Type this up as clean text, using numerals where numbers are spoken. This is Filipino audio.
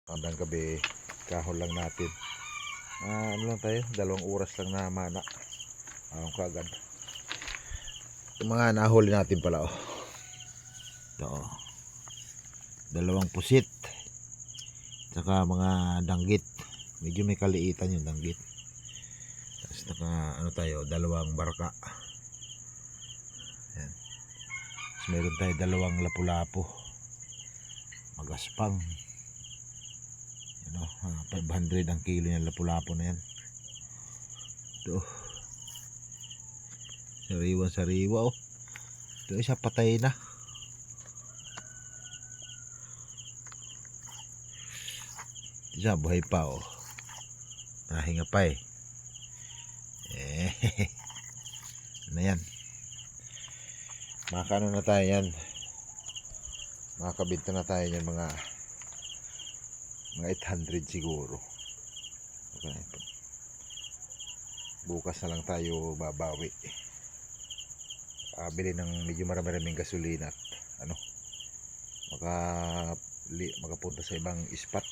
Hanggang gabi, kahon lang natin. Ano lang tayo, 2 oras lang na mana. Kagad. Yung mga nahuli natin pala, oh. Ito, oh. 2 pusit. Saka mga danggit. Medyo may kaliitan yung danggit. Tapos naka, ano tayo, 2 barka. Ayan. Tapos meron tayo 2 lapu-lapu. Magaspang. 500 ang kilo ng lapu-lapu na yan. Ito. Sariwa, oh. Ito isa patay na. Isa buhay pa, oh. Nahinga pa eh. Ano yan? Makakano na tayo yan. Makakabinta na tayo yan mga 800 siguro. Okay. Bukas na lang tayo babawi. Bili ng medyo maraming gasolina at makapunta sa ibang spot.